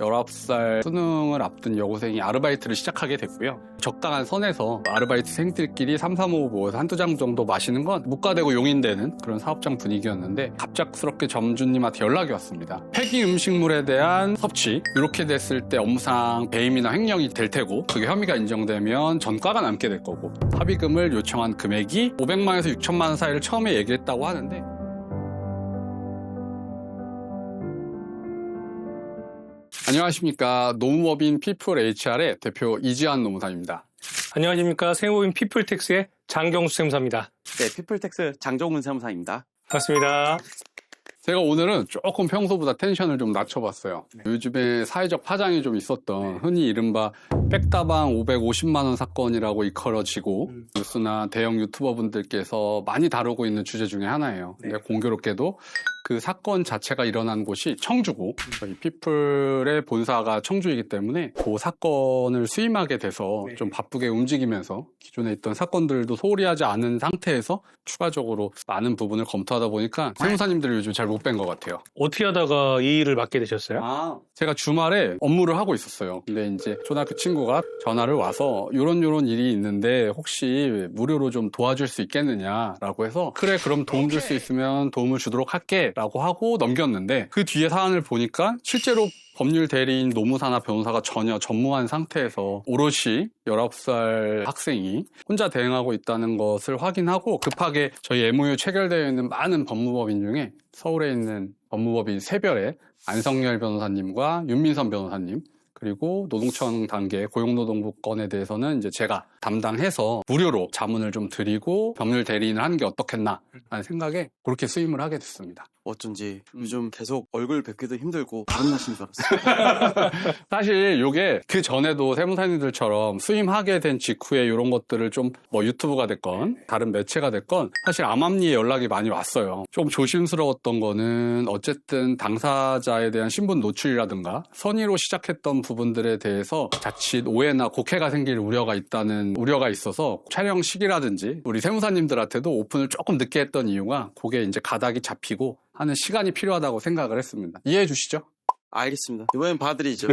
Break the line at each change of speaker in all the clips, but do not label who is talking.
19살 수능을 앞둔 여고생이 아르바이트를 시작하게 됐고요. 적당한 선에서 아르바이트생들끼리 3, 4, 5 모여서 한두 장 정도 마시는 건 묵과되고 용인되는 그런 사업장 분위기였는데 갑작스럽게 점주님한테 연락이 왔습니다. 폐기 음식물에 대한 섭취, 이렇게 됐을 때 업무상 배임이나 횡령이 될 테고 그게 혐의가 인정되면 전과가 남게 될 거고 합의금을 요청한 금액이 500만에서 6천만 원 사이를 처음에 얘기했다고 하는데 안녕하십니까. 노무법인 피플 HR의 대표 이지한 노무사입니다.
안녕하십니까. 세무법인 피플텍스의 장경수 세무사입니다.
네, 피플텍스 장종훈 세무사입니다.
반갑습니다.
제가 오늘은 조금 평소보다 텐션을 좀 낮춰봤어요. 요즘에 사회적 파장이 좀 있었던 흔히 이른바 백다방 550만 원 사건이라고 일컬어지고 뉴스나 대형 유튜버 분들께서 많이 다루고 있는 주제 중에 하나예요. 근데 공교롭게도 그 사건 자체가 일어난 곳이 청주고 저희 피플의 본사가 청주이기 때문에 그 사건을 수임하게 돼서 좀 바쁘게 움직이면서 기존에 있던 사건들도 소홀히 하지 않은 상태에서 추가적으로 많은 부분을 검토하다 보니까 세무사님들을 요즘 잘 못 뵌 것 같아요.
어떻게 하다가 이 일을 맡게 되셨어요?
제가 주말에 업무를 하고 있었어요. 근데 이제 초등학교 친구가 전화를 와서 요런 일이 있는데 혹시 무료로 좀 도와줄 수 있겠느냐라고 해서 그래 그럼 도움 줄 수 있으면 도움을 주도록 할게 라고 하고 넘겼는데 그 뒤에 사안을 보니까 실제로 법률 대리인, 노무사나 변호사가 전혀 전무한 상태에서 오롯이 19살 학생이 혼자 대응하고 있다는 것을 확인하고 급하게 저희 MOU 체결되어 있는 많은 법무법인 중에 서울에 있는 법무법인 세별의 안성열 변호사님과 윤민선 변호사님 그리고 노동청 단계 고용노동부 건에 대해서는 이제 제가 담당해서 무료로 자문을 좀 드리고 법률 대리인을 하는 게 어떻겠나 하는 생각에 그렇게 수임을 하게 됐습니다.
어쩐지 요즘 계속 얼굴 뵙기도 힘들고 다른 날인 줄 알았어요.
사실 이게 그 전에도 세무사님들처럼 수임하게 된 직후에 이런 것들을 좀 뭐 유튜브가 됐건 다른 매체가 됐건 사실 암암리에 연락이 많이 왔어요. 좀 조심스러웠던 거는 어쨌든 당사자에 대한 신분 노출이라든가 선의로 시작했던 부분들에 대해서 자칫 오해나 곡해가 생길 우려가 있다는 우려가 있어서 촬영 시기라든지 우리 세무사님들한테도 오픈을 조금 늦게 했던 이유가 그게 이제 가닥이 잡히고 하는 시간이 필요하다고 생각을 했습니다. 이해해 주시죠?
알겠습니다. 이번엔 봐드리죠.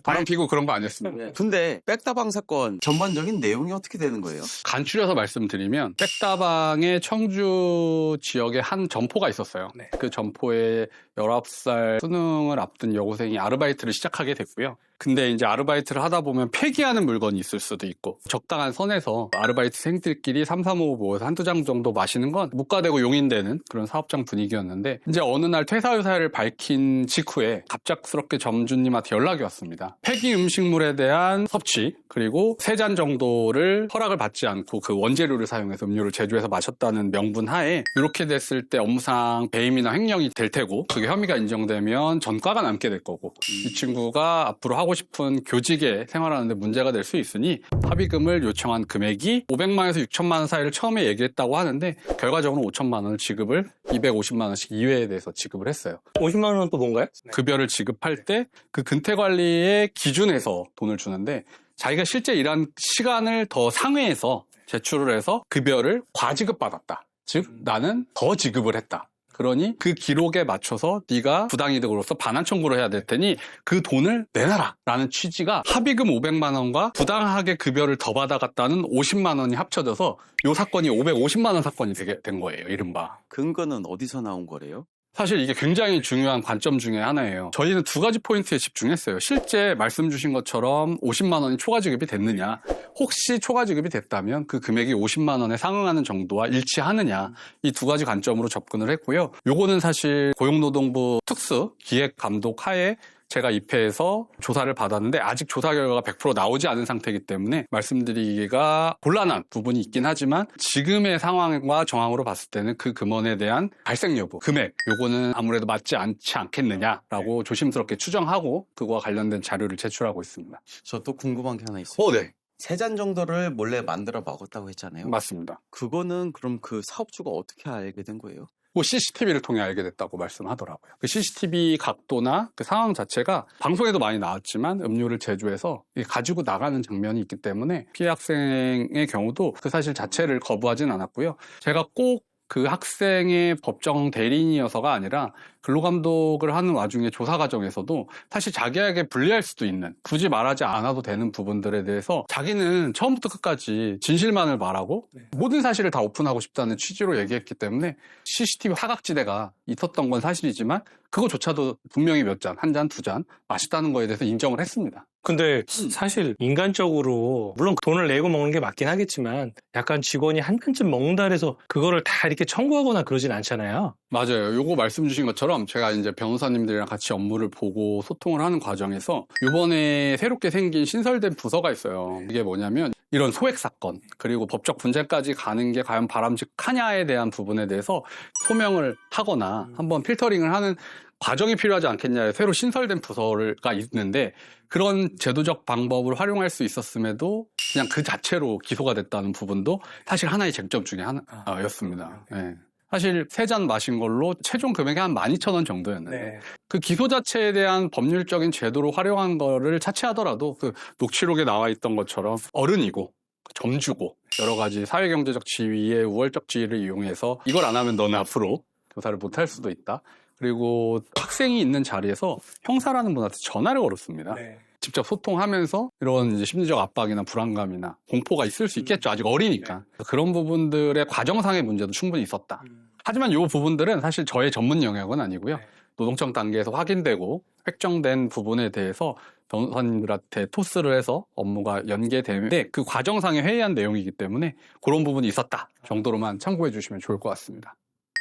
바람 피고 그런 거 아니었습니다.
네. 근데 백다방 사건 전반적인 내용이 어떻게 되는 거예요?
간추려서 말씀드리면 백다방의 청주 지역에 한 점포가 있었어요. 그 점포에 19살 수능을 앞둔 여고생이 아르바이트를 시작하게 됐고요. 근데 이제 아르바이트를 하다 보면 폐기하는 물건이 있을 수도 있고 적당한 선에서 아르바이트생들끼리 3, 4, 5 모여서 한두 장 정도 마시는 건 묵과되고 용인되는 그런 사업장 분위기였는데 이제 어느 날 퇴사 의사를 밝힌 직후에 갑작스럽게 점주님한테 연락이 왔습니다. 폐기 음식물에 대한 섭취 그리고 3잔 정도를 허락을 받지 않고 그 원재료를 사용해서 음료를 제조해서 마셨다는 명분 하에 이렇게 됐을 때 업무상 배임이나 횡령이 될 테고 그게 혐의가 인정되면 전과가 남게 될 거고 이 친구가 앞으로 하고 싶은 교직에 생활하는데 문제가 될 수 있으니 합의금을 요청한 금액이 500만에서 6천만 원 사이를 처음에 얘기했다고 하는데 결과적으로 5천만 원을 지급을 250만 원씩 이외에 대해서 지급을 했어요.
50만 원은 또 뭔가요?
급여를 지급할 때 그 근태관리의 기준에서 돈을 주는데 자기가 실제 일한 시간을 더 상회해서 제출을 해서 급여를 과지급받았다. 즉 나는 더 지급을 했다. 그러니 그 기록에 맞춰서 네가 부당이득으로서 반환 청구를 해야 될 테니 그 돈을 내놔라 라는 취지가 합의금 500만 원과 부당하게 급여를 더 받아갔다는 50만 원이 합쳐져서 이 사건이 550만 원 사건이 되게 된 거예요. 이른바.
근거는 어디서 나온 거래요?
사실 이게 굉장히 중요한 관점 중에 하나예요. 저희는 2가지 포인트에 집중했어요. 실제 말씀 주신 것처럼 50만 원이 초과 지급이 됐느냐. 혹시 초과 지급이 됐다면 그 금액이 50만 원에 상응하는 정도와 일치하느냐. 이 2가지 관점으로 접근을 했고요. 요거는 사실 고용노동부 특수 기획감독 하에 제가 입회해서 조사를 받았는데 아직 조사 결과가 100% 나오지 않은 상태이기 때문에 말씀드리기가 곤란한 부분이 있긴 하지만 지금의 상황과 정황으로 봤을 때는 그 금원에 대한 발생 여부, 금액 요거는 아무래도 맞지 않지 않겠느냐라고 조심스럽게 추정하고 그거와 관련된 자료를 제출하고 있습니다.
저 또 궁금한 게 하나 있어요.
네.
3잔 정도를 몰래 만들어 먹었다고 했잖아요.
맞습니다.
그거는 그럼 그 사업주가 어떻게 알게 된 거예요?
CCTV를 통해 알게 됐다고 말씀하더라고요. 그 CCTV 각도나 그 상황 자체가 방송에도 많이 나왔지만 음료를 제조해서 가지고 나가는 장면이 있기 때문에 피해 학생의 경우도 그 사실 자체를 거부하진 않았고요. 제가 꼭 그 학생의 법정 대리인이어서가 아니라 근로감독을 하는 와중에 조사 과정에서도 사실 자기에게 불리할 수도 있는, 굳이 말하지 않아도 되는 부분들에 대해서 자기는 처음부터 끝까지 진실만을 말하고 모든 사실을 다 오픈하고 싶다는 취지로 얘기했기 때문에 CCTV 사각지대가 있었던 건 사실이지만 그거조차도 분명히 몇 잔, 한 잔, 두 잔 맛있다는 거에 대해서 인정을 했습니다.
근데 사실 인간적으로 물론 돈을 내고 먹는 게 맞긴 하겠지만 약간 직원이 한 잔쯤 먹는다 해서 그거를 다 이렇게 청구하거나 그러진 않잖아요.
맞아요. 요거 말씀 주신 것처럼 제가 이제 변호사님들이랑 같이 업무를 보고 소통을 하는 과정에서 이번에 새롭게 생긴 신설된 부서가 있어요. 이게 뭐냐면 이런 소액 사건 그리고 법적 분쟁까지 가는 게 과연 바람직하냐에 대한 부분에 대해서 소명을 하거나 한번 필터링을 하는 과정이 필요하지 않겠냐 새로 신설된 부서가 있는데 그런 제도적 방법을 활용할 수 있었음에도 그냥 그 자체로 기소가 됐다는 부분도 사실 하나의 쟁점 중에 하나였습니다. 네. 사실 3잔 마신 걸로 최종 금액이 한 12,000원 정도였는데 그 기소 자체에 대한 법률적인 제도로 활용한 거를 차치하더라도 그 녹취록에 나와 있던 것처럼 어른이고 점주고 여러 가지 사회경제적 지위의 우월적 지위를 이용해서 이걸 안 하면 너는 앞으로 교사를 못할 수도 있다. 그리고 학생이 있는 자리에서 형사라는 분한테 전화를 걸었습니다. 직접 소통하면서 이런 이제 심리적 압박이나 불안감이나 공포가 있을 수 있겠죠. 아직 어리니까. 그런 부분들의 과정상의 문제도 충분히 있었다. 하지만 이 부분들은 사실 저의 전문 영역은 아니고요. 노동청 단계에서 확인되고 획정된 부분에 대해서 변호사님들한테 토스를 해서 업무가 연계되는데 그 과정상의 회의한 내용이기 때문에 그런 부분이 있었다 정도로만 참고해 주시면 좋을 것 같습니다.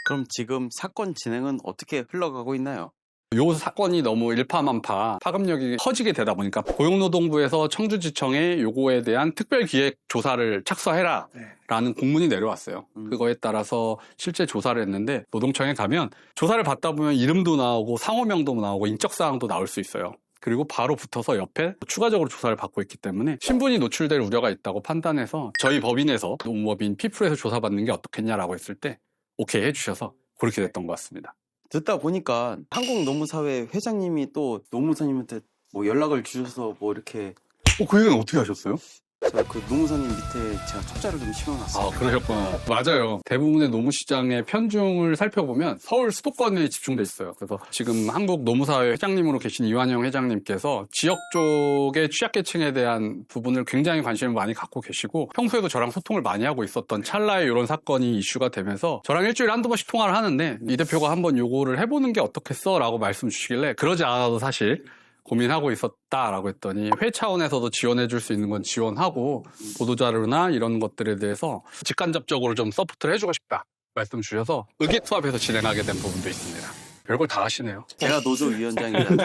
그럼 지금 사건 진행은 어떻게 흘러가고 있나요?
요 사건이 너무 일파만파 파급력이 커지게 되다 보니까 고용노동부에서 청주지청에 요거에 대한 특별기획 조사를 착수해라 라는 공문이 내려왔어요. 그거에 따라서 실제 조사를 했는데 노동청에 가면 조사를 받다 보면 이름도 나오고 상호명도 나오고 인적사항도 나올 수 있어요. 그리고 바로 붙어서 옆에 추가적으로 조사를 받고 있기 때문에 신분이 노출될 우려가 있다고 판단해서 저희 법인에서 노무법인 피플에서 조사받는 게 어떻겠냐라고 했을 때 오케이 해주셔서 그렇게 됐던 것 같습니다.
듣다 보니까 한국노무사회 회장님이 또 노무사님한테 뭐 연락을 주셔서 뭐 이렇게
그 얘기는 어떻게 하셨어요?
제가 그 노무사님 밑에 제가 촉자를 좀 심어놨어요.
그러셨구나. 맞아요. 대부분의 노무시장의 편중을 살펴보면 서울 수도권에 집중돼 있어요. 그래서 지금 한국노무사회 회장님으로 계신 이완영 회장님께서 지역 쪽의 취약계층에 대한 부분을 굉장히 관심을 많이 갖고 계시고 평소에도 저랑 소통을 많이 하고 있었던 찰나에 이런 사건이 이슈가 되면서 저랑 일주일에 한두 번씩 통화를 하는데 이 대표가 한번 요거를 해보는 게 어떻겠어? 라고 말씀 주시길래 그러지 않아도 사실 고민하고 있었다라고 했더니 회 차원에서도 지원해 줄 수 있는 건 지원하고 보도자료나 이런 것들에 대해서 직간접적으로 좀 서포트를 해주고 싶다 말씀 주셔서 의기투합해서 진행하게 된 부분도 있습니다. 별걸 다 하시네요.
제가 노조위원장입니다.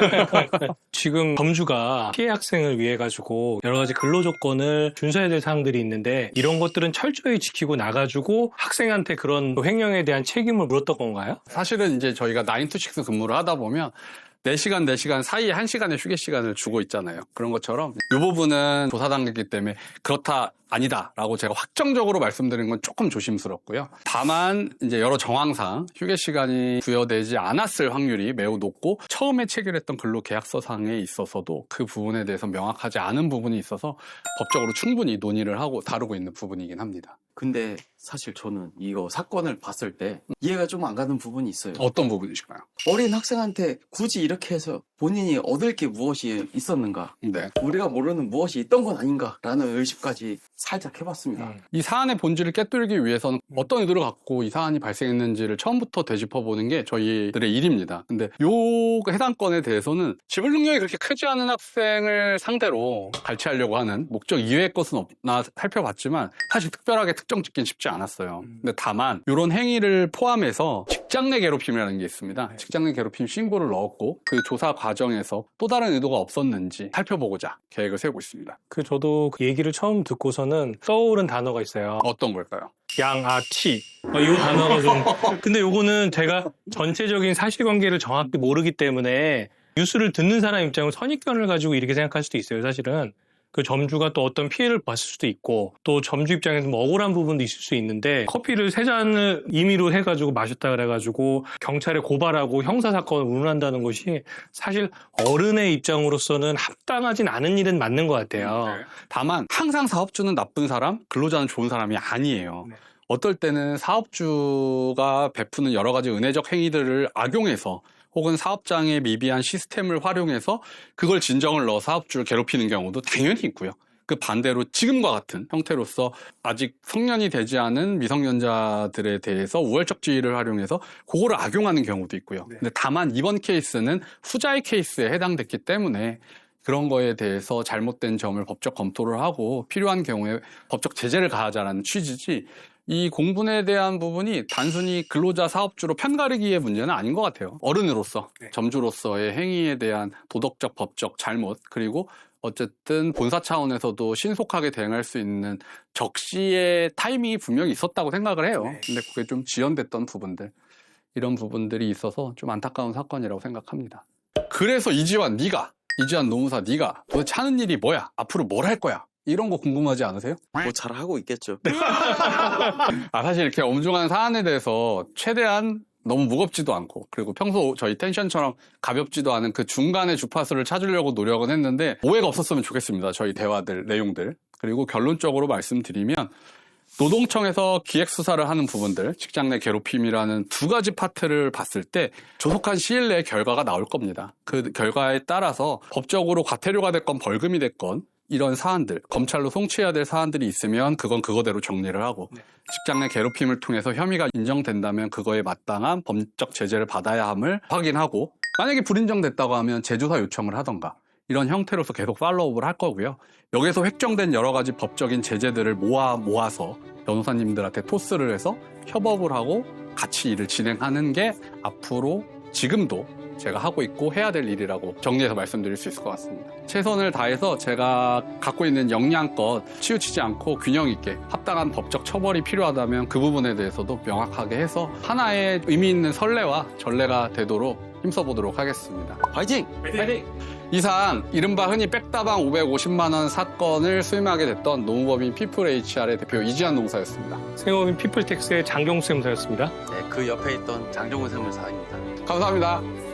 지금 점주가 피해 학생을 위해 가지고 여러 가지 근로 조건을 준수해야 될 사항들이 있는데 이런 것들은 철저히 지키고 나가지고 학생한테 그런 횡령에 대한 책임을 물었던 건가요?
사실은 이제 저희가 9to6 근무를 하다 보면 4시간 사이에 1시간의 휴게 시간을 주고 있잖아요. 그런 것처럼 이 부분은 조사 단계이기 때문에 그렇다 아니다 라고 제가 확정적으로 말씀드린 건 조금 조심스럽고요. 다만 이제 여러 정황상 휴게 시간이 부여되지 않았을 확률이 매우 높고 처음에 체결했던 근로계약서상에 있어서도 그 부분에 대해서 명확하지 않은 부분이 있어서 법적으로 충분히 논의를 하고 다루고 있는 부분이긴 합니다.
근데 사실 저는 이거 사건을 봤을 때 이해가 좀 안 가는 부분이 있어요.
어떤 부분이실까요?
어린 학생한테 굳이 이렇게 해서 본인이 얻을 게 무엇이 있었는가?
네.
우리가 모르는 무엇이 있던 건 아닌가라는 의심까지 살짝 해봤습니다.
이 사안의 본질을 꿰뚫기 위해서는 어떤 의도를 갖고 이 사안이 발생했는지를 처음부터 되짚어보는 게 저희들의 일입니다. 근데 요 해당 건에 대해서는 지불 능력이 그렇게 크지 않은 학생을 상대로 갈취하려고 하는 목적 이외의 것은 없나 살펴봤지만 사실 특별하게 특정 짓긴 쉽지 않았어요. 근데 다만 이런 행위를 포함해서 직장 내 괴롭힘이라는 게 있습니다. 직장 내 괴롭힘 신고를 넣었고 그 조사 과정에서 또 다른 의도가 없었는지 살펴보고자 계획을 세우고 있습니다.
저도 그 얘기를 처음 듣고서는 떠오른 단어가 있어요.
어떤 걸까요?
양아치. 이 단어가 좀. 근데 요거는 제가 전체적인 사실관계를 정확히 모르기 때문에 뉴스를 듣는 사람 입장으로 선입견을 가지고 이렇게 생각할 수도 있어요, 사실은. 그 점주가 또 어떤 피해를 봤을 수도 있고 또 점주 입장에서 뭐 억울한 부분도 있을 수 있는데 커피를 3잔을 임의로 해가지고 마셨다 그래가지고 경찰에 고발하고 형사사건을 운운한다는 것이 사실 어른의 입장으로서는 합당하진 않은 일은 맞는 것 같아요.
다만 항상 사업주는 나쁜 사람, 근로자는 좋은 사람이 아니에요. 어떨 때는 사업주가 베푸는 여러 가지 은혜적 행위들을 악용해서 혹은 사업장의 미비한 시스템을 활용해서 그걸 진정을 넣어 사업주를 괴롭히는 경우도 당연히 있고요. 그 반대로 지금과 같은 형태로서 아직 성년이 되지 않은 미성년자들에 대해서 우월적 지위를 활용해서 그거를 악용하는 경우도 있고요. 근데 다만 이번 케이스는 후자의 케이스에 해당됐기 때문에 그런 거에 대해서 잘못된 점을 법적 검토를 하고 필요한 경우에 법적 제재를 가하자라는 취지지, 이 공분에 대한 부분이 단순히 근로자 사업주로 편가르기의 문제는 아닌 것 같아요. 어른으로서, 점주로서의 행위에 대한 도덕적, 법적 잘못, 그리고 어쨌든 본사 차원에서도 신속하게 대응할 수 있는 적시의 타이밍이 분명히 있었다고 생각을 해요. 근데 그게 좀 지연됐던 부분들, 이런 부분들이 있어서 좀 안타까운 사건이라고 생각합니다. 그래서 이지환 노무사 네가 도대체 하는 일이 뭐야? 앞으로 뭘 할 거야? 이런 거 궁금하지 않으세요?
뭐 잘하고 있겠죠.
사실 이렇게 엄중한 사안에 대해서 최대한 너무 무겁지도 않고, 그리고 평소 저희 텐션처럼 가볍지도 않은 그 중간의 주파수를 찾으려고 노력은 했는데 오해가 없었으면 좋겠습니다. 저희 대화들, 내용들. 그리고 결론적으로 말씀드리면, 노동청에서 기획수사를 하는 부분들, 직장 내 괴롭힘이라는 두 가지 파트를 봤을 때 조속한 시일 내에 결과가 나올 겁니다. 그 결과에 따라서 법적으로 과태료가 됐건 벌금이 됐건 이런 사안들, 검찰로 송치해야 될 사안들이 있으면 그건 그거대로 정리를 하고, 직장 내 괴롭힘을 통해서 혐의가 인정된다면 그거에 마땅한 법적 제재를 받아야 함을 확인하고, 만약에 불인정됐다고 하면 재조사 요청을 하던가 이런 형태로서 계속 팔로우업을 할 거고요. 여기서 획정된 여러 가지 법적인 제재들을 모아서 변호사님들한테 토스를 해서 협업을 하고 같이 일을 진행하는 게 앞으로 지금도 제가 하고 있고 해야 될 일이라고 정리해서 말씀드릴 수 있을 것 같습니다. 최선을 다해서 제가 갖고 있는 역량껏 치우치지 않고 균형 있게 합당한 법적 처벌이 필요하다면 그 부분에 대해서도 명확하게 해서 하나의 의미 있는 선례와 전례가 되도록 힘써보도록 하겠습니다.
화이팅!
파이팅! 이상 이른바 흔히 백다방 550만 원 사건을 수임하게 됐던 노무법인 피플HR의 대표 이지환 노무사였습니다.
세무법인 피플텍스의 장경수 세무사였습니다.
네, 그 옆에 있던 장정훈 세무사입니다.
감사합니다.